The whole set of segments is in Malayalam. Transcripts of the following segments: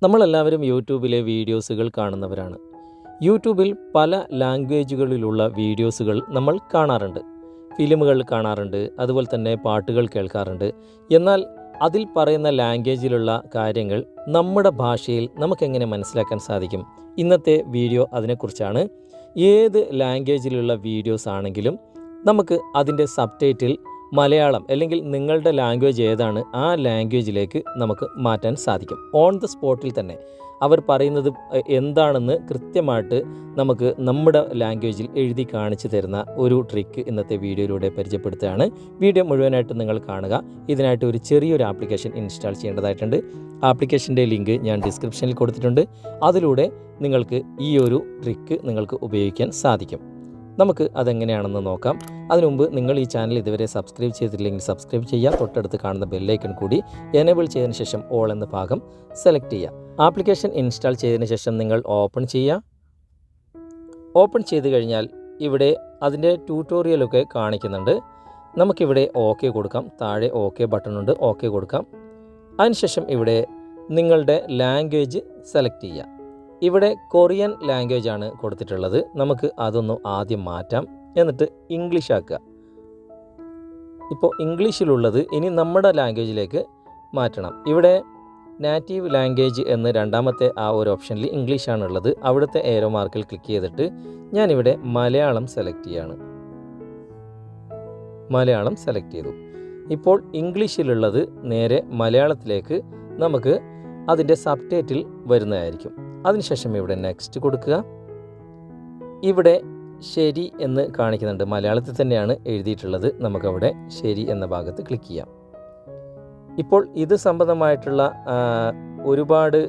നമ്മളെല്ലാവരും യൂട്യൂബിലെ വീഡിയോസുകൾ കാണുന്നവരാണ്. യൂട്യൂബിൽ പല ലാംഗ്വേജുകളിലുള്ള വീഡിയോസുകൾ നമ്മൾ കാണാറുണ്ട്. ഫിലിമുകൾ കാണാറുണ്ട്, അതുപോലെ തന്നെ പാട്ടുകൾ കേൾക്കാറുണ്ട്. എന്നാൽ അതിൽ പറയുന്ന ലാംഗ്വേജിലുള്ള കാര്യങ്ങൾ നമ്മുടെ ഭാഷയിൽ നമുക്കെങ്ങനെ മനസ്സിലാക്കാൻ സാധിക്കും? ഇന്നത്തെ വീഡിയോ അതിനെക്കുറിച്ചാണ്. ഏത് ലാംഗ്വേജിലുള്ള വീഡിയോസ് ആണെങ്കിലും നമുക്ക് അതിൻ്റെ സബ്ടൈറ്റിൽ മലയാളം അല്ലെങ്കിൽ നിങ്ങളുടെ ലാംഗ്വേജ് ഏതാണ് ആ ലാംഗ്വേജിലേക്ക് നമുക്ക് മാറ്റാൻ സാധിക്കും. ഓൺ ദ സ്പോട്ടിൽ തന്നെ അവർ പറയുന്നത് എന്താണെന്ന് കൃത്യമായിട്ട് നമുക്ക് നമ്മുടെ ലാംഗ്വേജിൽ എഴുതി കാണിച്ചു തരുന്ന ഒരു ട്രിക്ക് ഇന്നത്തെ വീഡിയോയിലൂടെ പരിചയപ്പെടുത്തുകയാണ്. വീഡിയോ മുഴുവനായിട്ട് നിങ്ങൾ കാണുക. ഇതിനായിട്ട് ഒരു ചെറിയൊരു ആപ്ലിക്കേഷൻ ഇൻസ്റ്റാൾ ചെയ്യേണ്ടതായിട്ടുണ്ട്. ആപ്ലിക്കേഷൻ്റെ ലിങ്ക് ഞാൻ ഡിസ്ക്രിപ്ഷനിൽ കൊടുത്തിട്ടുണ്ട്. അതിലൂടെ നിങ്ങൾക്ക് ഈ ഒരു ട്രിക്ക് നിങ്ങൾക്ക് ഉപയോഗിക്കാൻ സാധിക്കും. നമുക്ക് അതെങ്ങനെയാണെന്ന് നോക്കാം. അതിനുമുമ്പ് നിങ്ങൾ ഈ ചാനൽ ഇതുവരെ സബ്സ്ക്രൈബ് ചെയ്തിട്ടില്ലെങ്കിൽ സബ്സ്ക്രൈബ് ചെയ്യുക. തൊട്ടടുത്ത് കാണുന്ന ബെല്ലൈക്കൺ കൂടി എനേബിൾ ചെയ്തതിന് ശേഷം ഓൾ എന്ന ഭാഗം സെലക്ട് ചെയ്യുക. ആപ്ലിക്കേഷൻ ഇൻസ്റ്റാൾ ചെയ്തതിന് ശേഷം നിങ്ങൾ ഓപ്പൺ ചെയ്യുക. ഓപ്പൺ ചെയ്ത് കഴിഞ്ഞാൽ ഇവിടെ അതിൻ്റെ ട്യൂട്ടോറിയലൊക്കെ കാണിക്കുന്നുണ്ട്. നമുക്കിവിടെ ഓക്കെ കൊടുക്കാം. താഴെ ഓക്കെ ബട്ടണുണ്ട്, ഓക്കെ കൊടുക്കാം. അതിനുശേഷം ഇവിടെ നിങ്ങളുടെ ലാംഗ്വേജ് സെലക്ട് ചെയ്യുക. ഇവിടെ കൊറിയൻ ലാംഗ്വേജ് ആണ് കൊടുത്തിട്ടുള്ളത്. നമുക്ക് അതൊന്ന് ആദ്യം മാറ്റാം. എന്നിട്ട് ഇംഗ്ലീഷ് ആക്കുക. ഇപ്പോൾ ഇംഗ്ലീഷിലുള്ളത് ഇനി നമ്മുടെ ലാംഗ്വേജിലേക്ക് മാറ്റണം. ഇവിടെ നാറ്റീവ് ലാംഗ്വേജ് എന്ന് രണ്ടാമത്തെ ആ ഒരു ഓപ്ഷനിൽ ഇംഗ്ലീഷാണുള്ളത്. അവിടുത്തെ ഏരോ മാർക്കിൽ ക്ലിക്ക് ചെയ്തിട്ട് ഞാനിവിടെ മലയാളം സെലക്ട് ചെയ്യാണ്. മലയാളം സെലക്ട് ചെയ്തു. ഇപ്പോൾ ഇംഗ്ലീഷിലുള്ളത് നേരെ മലയാളത്തിലേക്ക് നമുക്ക് അതിൻ്റെ സബ്ടൈറ്റിൽ വരുന്നതായിരിക്കും. അതിനുശേഷം ഇവിടെ നെക്സ്റ്റ് കൊടുക്കുക. ഇവിടെ ശരി എന്ന് കാണിക്കുന്നുണ്ട്. മലയാളത്തിൽ തന്നെയാണ് എഴുതിയിട്ടുള്ളത്. നമുക്കവിടെ ശരി എന്ന ഭാഗത്ത് ക്ലിക്ക് ചെയ്യാം. ഇപ്പോൾ ഇത് സംബന്ധമായിട്ടുള്ള ഒരുപാട്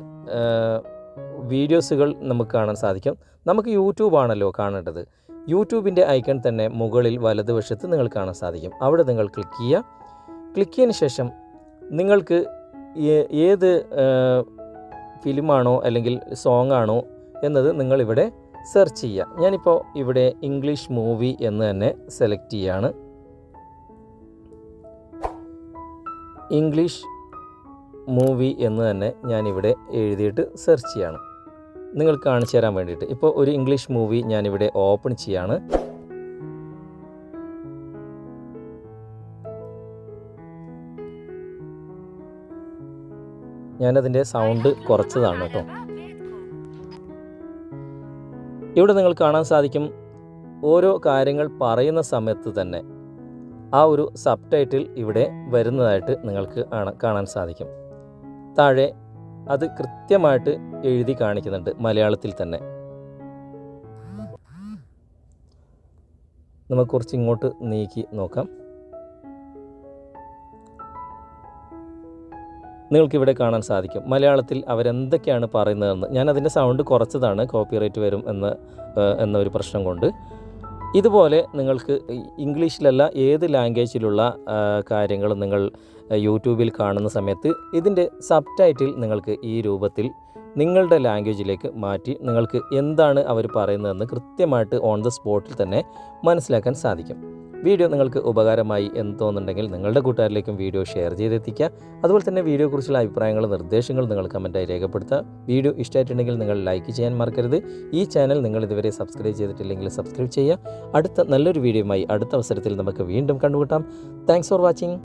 വീഡിയോസുകൾ നമുക്ക് കാണാൻ സാധിക്കും. നമുക്ക് യൂട്യൂബ് ആണല്ലോ കാണേണ്ടത്. യൂട്യൂബിൻ്റെ ഐക്കൺ തന്നെ മുകളിൽ വലതുവശത്ത് നിങ്ങൾ കാണാൻ സാധിക്കും. അവിടെ നിങ്ങൾ ക്ലിക്ക് ചെയ്യുക. ക്ലിക്ക് ചെയ്തതിന് ശേഷം നിങ്ങൾക്ക് ഏത് ഫിലിമാണോ അല്ലെങ്കിൽ സോങ് ആണോ എന്നത് നിങ്ങളിവിടെ സെർച്ച് ചെയ്യുക. ഞാനിപ്പോൾ ഇവിടെ ഇംഗ്ലീഷ് മൂവി എന്ന് തന്നെ സെലക്ട് ചെയ്യുകയാണ്. ഇംഗ്ലീഷ് മൂവി എന്ന് തന്നെ ഞാനിവിടെ എഴുതിയിട്ട് സെർച്ച് ചെയ്യാണ്, നിങ്ങൾക്ക് കാണിച്ചു തരാൻ വേണ്ടിയിട്ട്. ഇപ്പോൾ ഒരു ഇംഗ്ലീഷ് മൂവി ഞാനിവിടെ ഓപ്പൺ ചെയ്യാണ്. ഞാനതിൻ്റെ സൗണ്ട് കുറച്ചതാണ് കേട്ടോ. ഇവിടെ നിങ്ങൾ കാണാൻ സാധിക്കും, ഓരോ കാര്യങ്ങൾ പറയുന്ന സമയത്ത് തന്നെ ആ ഒരു സബ്ടൈറ്റിൽ ഇവിടെ വരുന്നതായിട്ട് നിങ്ങൾക്ക് കാണാൻ സാധിക്കും. താഴെ അത് കൃത്യമായിട്ട് എഴുതി കാണിക്കുന്നുണ്ട് മലയാളത്തിൽ തന്നെ. നമുക്ക് കുറച്ച് ഇങ്ങോട്ട് നീക്കി നോക്കാം. നിങ്ങൾക്കിവിടെ കാണാൻ സാധിക്കും മലയാളത്തിൽ അവരെന്തൊക്കെയാണ് പറയുന്നതെന്ന്. ഞാനതിൻ്റെ സൗണ്ട് കുറച്ചതാണ്, കോപ്പിറൈറ്റ് വരും എന്നൊരു പ്രശ്നം കൊണ്ട്. ഇതുപോലെ നിങ്ങൾക്ക് ഇംഗ്ലീഷിലല്ല ഏത് ലാംഗ്വേജിലുള്ള കാര്യങ്ങൾ നിങ്ങൾ യൂട്യൂബിൽ കാണുന്ന സമയത്ത് ഇതിൻ്റെ സബ്ടൈറ്റിൽ നിങ്ങൾക്ക് ഈ രൂപത്തിൽ നിങ്ങളുടെ ലാംഗ്വേജിലേക്ക് മാറ്റി നിങ്ങൾക്ക് എന്താണ് അവർ പറയുന്നതെന്ന് കൃത്യമായിട്ട് ഓൺ ദ സ്പോട്ടിൽ തന്നെ മനസ്സിലാക്കാൻ സാധിക്കും. വീഡിയോ നിങ്ങൾക്ക് ഉപകാരമായി എന്ന് തോന്നുന്നുണ്ടെങ്കിൽ നിങ്ങളുടെ കൂട്ടുകാരിലേക്കും വീഡിയോ ഷെയർ ചെയ്തെത്തിക്കുക. അതുപോലെ തന്നെ വീഡിയോയെക്കുറിച്ചുള്ള അഭിപ്രായങ്ങളും നിർദ്ദേശങ്ങളും നിങ്ങൾ കമൻറ്റായി രേഖപ്പെടുത്തുക. വീഡിയോ ഇഷ്ടമായിട്ടുണ്ടെങ്കിൽ നിങ്ങൾ ലൈക്ക് ചെയ്യാൻ മറക്കരുത്. ഈ ചാനൽ നിങ്ങൾ ഇതുവരെ സബ്സ്ക്രൈബ് ചെയ്തിട്ടില്ലെങ്കിൽ സബ്സ്ക്രൈബ് ചെയ്യുക. അടുത്ത നല്ലൊരു വീഡിയോയുമായി അടുത്ത അവസരത്തിൽ നമുക്ക് വീണ്ടും കണ്ടുമുട്ടാം. Thanks for watching.